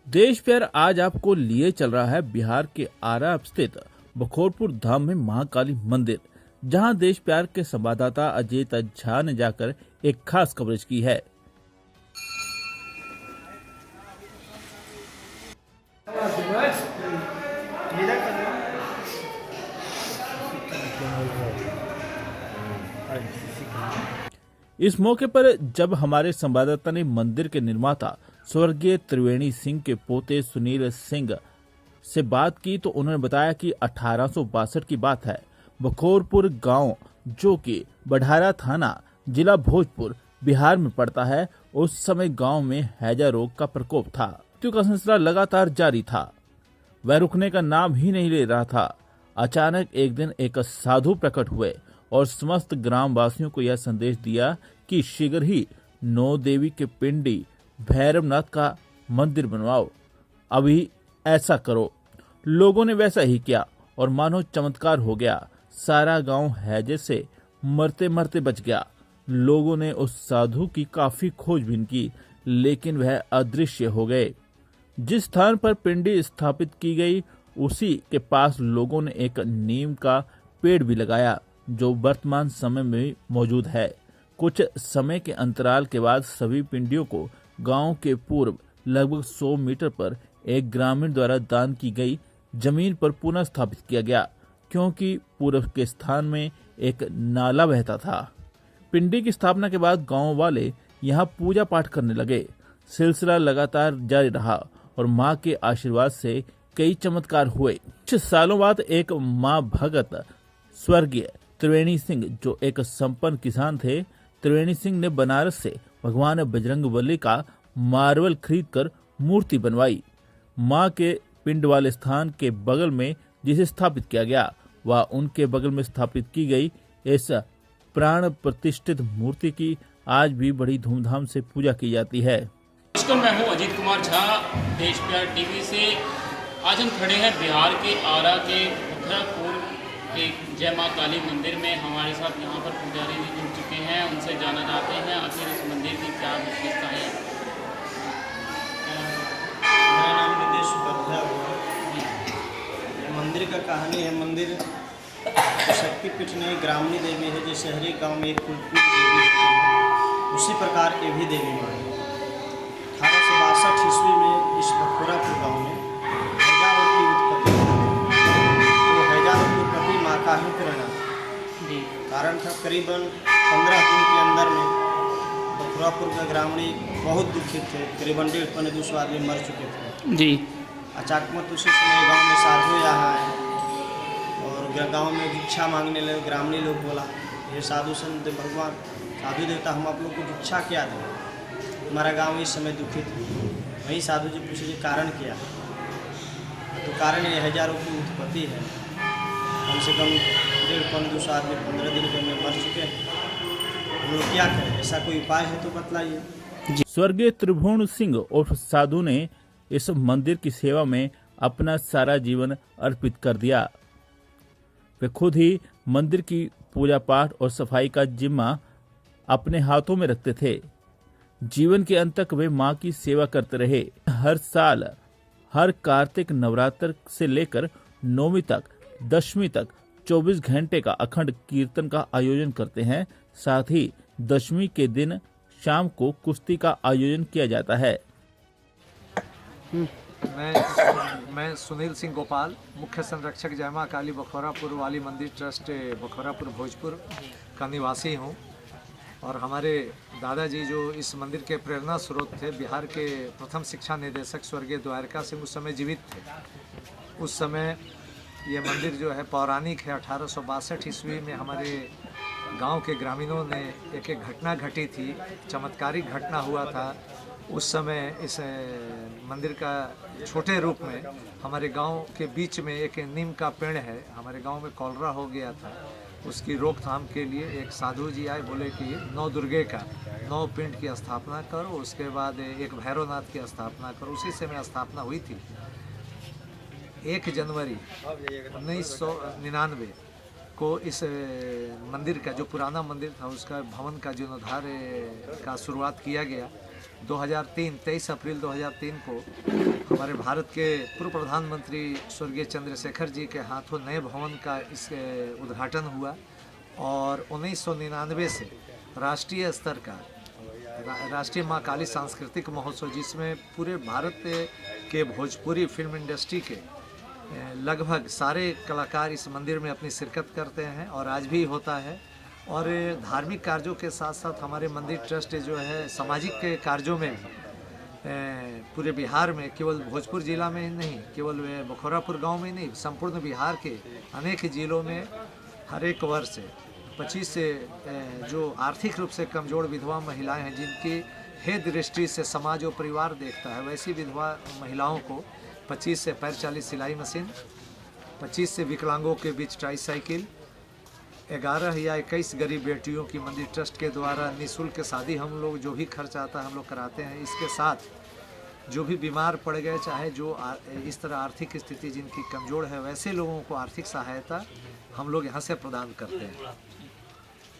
देश प्यार आज आपको लिए चल रहा है बिहार के आरा स्थित बखोरपुर धाम में महाकाली मंदिर, जहां देश प्यार के संवाददाता अजय झा ने जाकर एक खास कवरेज की है। इस मौके पर जब हमारे संवाददाता ने मंदिर के निर्माता स्वर्गीय त्रिवेणी सिंह के पोते सुनील सिंह से बात की तो उन्होंने बताया कि 1862 की बात है। बखोरपुर गांव, जो कि बढ़ारा थाना, जिला भोजपुर, बिहार में पड़ता है, उस समय गांव में हैजा रोग का प्रकोप था। मृत्यु का सिलसिला लगातार जारी था, वह रुकने का नाम ही नहीं ले रहा था। अचानक एक दिन एक साधु प्रकट हुए और समस्त ग्रामवासियों को यह संदेश दिया कि शीघ्र ही 9 देवी के पिंडी भैरवनाथ का मंदिर बनवाओ, अभी ऐसा करो। लोगों ने वैसा ही किया और मानो चमत्कार हो गया। सारा गांव हैजे से मरते मरते बच गया। लोगों ने उस साधु की काफी खोजबीन की, लेकिन वह अदृश्य हो गए। जिस स्थान पर पिंडी स्थापित की गई, उसी के पास लोगों ने एक नीम का पेड़ भी लगाया, जो वर्तमान समय में मौजूद है। कुछ समय के अंतराल के बाद सभी पिंडियों को गांव के पूर्व लगभग 100 मीटर पर एक ग्रामीण द्वारा दान की गई जमीन पर पुनः स्थापित किया गया, क्योंकि पूर्व के स्थान में एक नाला बहता था। पिंडी की स्थापना के बाद गांव वाले यहां पूजा पाठ करने लगे। सिलसिला लगातार जारी रहा और मां के आशीर्वाद से कई चमत्कार हुए। कुछ सालों बाद एक मां भगत स्वर्गीय त्रिवेणी सिंह, जो एक संपन्न किसान थे, त्रिवेणी सिंह ने बनारस से भगवान बजरंगबली का मार्बल खरीदकर मूर्ति बनवाई। मां के पिंड वाले स्थान के बगल में जिसे स्थापित किया गया, वह उनके बगल में स्थापित की गई इस प्राण प्रतिष्ठित मूर्ति की आज भी बड़ी धूमधाम से पूजा की जाती है। मैं हूं अजीत कुमार झा, देश प्यार टीवी से। आज हम खड़े हैं बिहार के आरा के बखोरपुर के जय मां काली मंदिर में। हमारे साथ यहाँ पर पुजारी जी जुड़ चुके हैं, उनसे जाना चाहते हैं आखिर इस मंदिर की क्या विशेषता है। मेरा नाम निदेश उपाध्याय हुआ। मंदिर का कहानी है, मंदिर शक्तिपीठ नहीं, ग्रामीणी देवी है। जैसे हर एक गाँव में एक कुलपुर देवी है, उसी प्रकार ये भी देवी माँ है। 1862 ईस्वी में इस बखोरापुर गाँव में हैजा रोग की उत्पत्ति हुई। तो हैजा रोग की उत्पत्ति माँ का ही प्रेरणा कारण था। करीबन 15 दिन के अंदर में बखोरापुर का ग्रामीणी बहुत दुखित थे। करीबन 150-200 आदमी मर चुके थे जी। अचाकमत उसी समय गांव में साधु यहाँ आए और गांव में भिक्षा मांगने लगे। ग्रामीणी लोग बोला, ये साधु संत भगवान साधु देवता, हम आप लोग को भिक्षा क्या दें, हमारा गांव इस समय दुखित है। वही साधु जी पूछे कारण क्या, तो कारण ये हैजा रोग की उत्पत्ति है। कम से कम 150-200 आदमी 15 दिन के अंदर मर चुके हैं, हम लोग क्या करें, ऐसा कोई उपाय है तो बतलाइए। स्वर्गीय त्रिभुवन सिंह उर्फ साधु ने इस मंदिर की सेवा में अपना सारा जीवन अर्पित कर दिया। वे खुद ही मंदिर की पूजा पाठ और सफाई का जिम्मा अपने हाथों में रखते थे। जीवन के अंत तक वे मां की सेवा करते रहे। हर साल हर कार्तिक नवरात्र से लेकर 9वीं तक 10वीं तक 24 घंटे का अखंड कीर्तन का आयोजन करते हैं। साथ ही 10वीं के दिन शाम को कुश्ती का आयोजन किया जाता है। मैं सुनील सिंह गोपाल, मुख्य संरक्षक जय मां काली बखोरापुर वाली मंदिर ट्रस्ट बखोरापुर भोजपुर का निवासी हूं। और हमारे दादाजी जो इस मंदिर के प्रेरणा स्रोत थे, बिहार के प्रथम शिक्षा निदेशक स्वर्गीय द्वारका सिंह उस समय जीवित थे। उस समय ये मंदिर जो है पौराणिक है। 1862 ईस्वी में हमारे गांव के ग्रामीणों ने एक घटना घटी थी, चमत्कारिक घटना हुआ था। उस समय इस मंदिर का छोटे रूप में हमारे गांव के बीच में एक नीम का पेड़ है। हमारे गांव में कॉलरा हो गया था, उसकी रोकथाम के लिए एक साधु जी आए, बोले कि 9 दुर्गे का 9 पिंड की स्थापना करो, उसके बाद एक भैरवनाथ की स्थापना करो। उसी समय स्थापना हुई थी। 1 जनवरी 1999 को इस मंदिर का जो पुराना मंदिर था उसका भवन का जीर्णोद्धार का शुरुआत किया गया। 23 अप्रैल 2003 को हमारे भारत के पूर्व प्रधानमंत्री स्वर्गीय चंद्रशेखर जी के हाथों नए भवन का इस उद्घाटन हुआ और 1999 से राष्ट्रीय स्तर का राष्ट्रीय माँ काली सांस्कृतिक महोत्सव, जिसमें पूरे भारत के भोजपुरी फिल्म इंडस्ट्री के लगभग सारे कलाकार इस मंदिर में अपनी शिरकत करते हैं और आज भी होता है। और धार्मिक कार्यों के साथ साथ हमारे मंदिर ट्रस्ट जो है सामाजिक के कार्यों में पूरे बिहार में, केवल भोजपुर जिला में ही नहीं, केवल बखोरापुर गांव में नहीं, संपूर्ण बिहार के अनेक जिलों में हर एक वर्ष 25 से जो आर्थिक रूप से कमज़ोर विधवा महिलाएं हैं, जिनकी हे दृष्टि से समाज और परिवार देखता है, वैसी विधवा महिलाओं को 25 से पैर 40 सिलाई मशीन, 25 से विकलांगों के बीच ट्राईसाइकिल, 11 या 21 गरीब बेटियों की मंदिर ट्रस्ट के द्वारा निःशुल्क शादी हम लोग जो भी खर्च आता है हम लोग कराते हैं। इसके साथ जो भी बीमार पड़ गए, चाहे जो इस तरह आर्थिक स्थिति जिनकी कमज़ोर है, वैसे लोगों को आर्थिक सहायता हम लोग यहाँ से प्रदान करते हैं।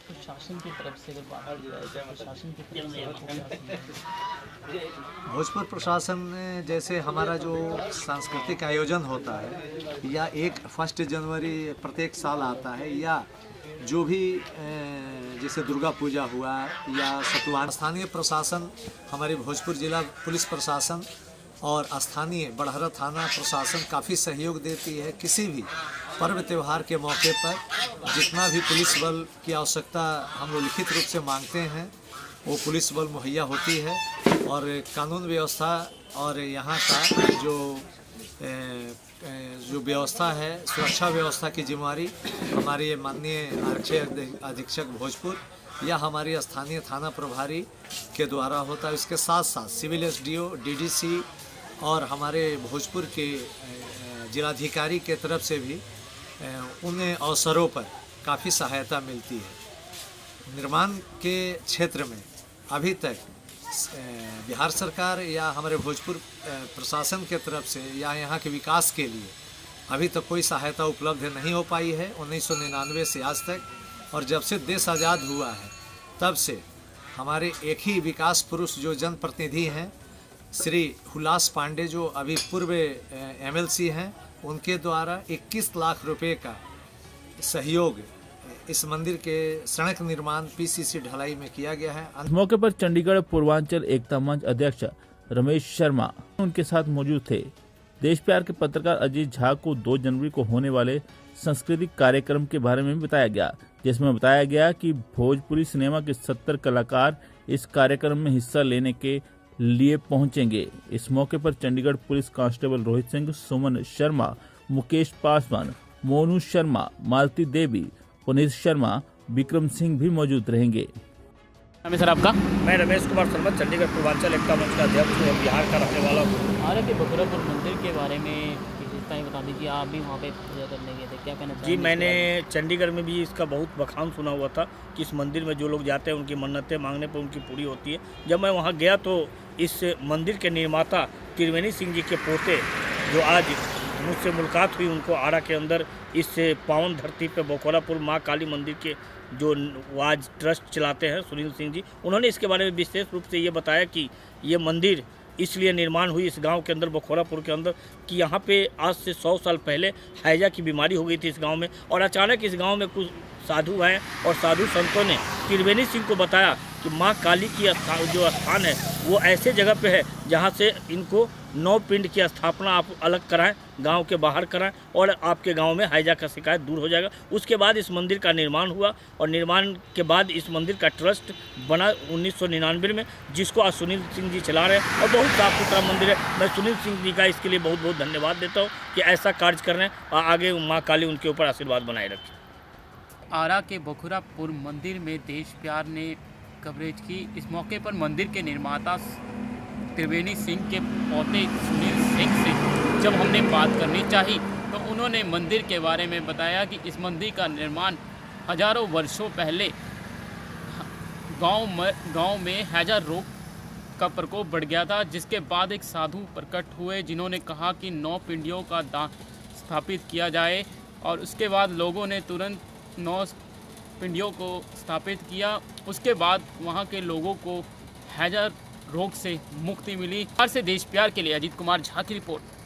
प्रशासन की तरफ से अगर बाहर जाए तो प्रशासन की तरफ से भोजपुर प्रशासन ने, जैसे हमारा जो सांस्कृतिक आयोजन होता है या 1 जनवरी प्रत्येक साल आता है, या जो भी जैसे दुर्गा पूजा हुआ या सतुआन, स्थानीय प्रशासन, हमारे भोजपुर जिला पुलिस प्रशासन और स्थानीय बड़हरा थाना प्रशासन काफ़ी सहयोग देती है। किसी भी पर्व त्यौहार के मौके पर जितना भी पुलिस बल की आवश्यकता हम लोग लिखित रूप से मांगते हैं वो पुलिस बल मुहैया होती है। और कानून व्यवस्था और यहाँ का जो व्यवस्था है, सुरक्षा व्यवस्था की जिम्मेवारी हमारे माननीय आरक्षी अधीक्षक भोजपुर या हमारी स्थानीय थाना प्रभारी के द्वारा होता है। इसके साथ साथ सिविल एसडीओ, डीडीसी और हमारे भोजपुर के जिलाधिकारी के तरफ से भी उन अवसरों पर काफ़ी सहायता मिलती है। निर्माण के क्षेत्र में अभी तक बिहार सरकार या हमारे भोजपुर प्रशासन के तरफ से या यहाँ के विकास के लिए अभी तक कोई सहायता उपलब्ध नहीं हो पाई है 1999 से आज तक। और जब से देश आज़ाद हुआ है तब से हमारे एक ही विकास पुरुष जो जनप्रतिनिधि हैं, श्री हुलास पांडे, जो अभी पूर्व MLC हैं, उनके द्वारा 21 लाख रुपए का सहयोग इस मंदिर के सड़क निर्माण PCC ढलाई में किया गया है। इस मौके पर चंडीगढ़ पूर्वांचल एकता मंच अध्यक्ष रमेश शर्मा उनके साथ मौजूद थे। देश प्यार के पत्रकार अजीत झा को 2 जनवरी को होने वाले सांस्कृतिक कार्यक्रम के बारे में बताया गया, जिसमें बताया गया कि भोजपुरी सिनेमा के 70 कलाकार इस कार्यक्रम में हिस्सा लेने के लिए पहुंचेंगे। इस मौके पर चंडीगढ़ पुलिस कांस्टेबल रोहित सिंह, सुमन शर्मा, मुकेश पासवान, मोनू शर्मा, मालती देवी, पुनीत शर्मा, विक्रम सिंह भी मौजूद रहेंगे। सर आपका? मैं रमेश कुमार शर्मा, चंडीगढ़ पूर्वांचल एकता मंच का अध्यक्ष हूँ, बिहार का रहने वाला हूँ। आरा के बखोरापुर मंदिर के बारे में विशेषताएं बता दीजिए। आप भी वहाँ पे पूजा करने गए थे, क्या कहना जी, मैंने चंडीगढ़ में भी इसका बहुत बखान सुना हुआ था कि इस मंदिर में जो लोग जाते हैं उनकी मन्नतें मांगने पर उनकी पूरी होती है। जब मैं वहाँ गया तो इस मंदिर के निर्माता त्रिवेणी सिंह जी के पोते, जो आज मुझसे मुलाकात हुई, उनको आरा के अंदर इस पावन धरती पे बखोरापुर माँ काली मंदिर के जो आज ट्रस्ट चलाते हैं सुनील सिंह जी, उन्होंने इसके बारे में विशेष रूप से ये बताया कि ये मंदिर इसलिए निर्माण हुई इस गांव के अंदर, बखोरापुर के अंदर, कि यहाँ पे आज से 100 साल पहले हैजा की बीमारी हो गई थी इस गांव में। और अचानक इस गांव में कुछ साधु हैं और साधु संतों ने त्रिवेणी सिंह को बताया कि माँ काली की जो स्थान है वो ऐसे जगह पे है जहाँ से इनको 9 पिंड की स्थापना आप अलग कराएं, गांव के बाहर कराएं और आपके गांव में हैजा का शिकायत दूर हो जाएगा। उसके बाद इस मंदिर का निर्माण हुआ और निर्माण के बाद इस मंदिर का ट्रस्ट बना 1999 में, जिसको आज सुनील सिंह जी चला रहे हैं और बहुत साफ सुथरा मंदिर है। मैं सुनील सिंह जी का इसके लिए बहुत बहुत धन्यवाद देता हूँ कि ऐसा कार्य कर रहे हैं और आगे माँ काली उनके ऊपर आशीर्वाद बनाए रखें। आरा के बखोरापुर मंदिर में देश प्यार ने कवरेज की। इस मौके पर मंदिर के निर्माता त्रिवेणी सिंह के पोते सुनील सिंह से जब हमने बात करनी चाही तो उन्होंने मंदिर के बारे में बताया कि इस मंदिर का निर्माण हजारों वर्षों पहले गांव में हैजा रोग का प्रकोप बढ़ गया था, जिसके बाद एक साधु प्रकट हुए जिन्होंने कहा कि 9 पिंडियों का दान स्थापित किया जाए और उसके बाद लोगों ने तुरंत 9 पिंडियों को स्थापित किया। उसके बाद वहाँ के लोगों को हैजा रोग से मुक्ति मिली। बिहार से देश प्यार के लिए अजीत कुमार झा की रिपोर्ट।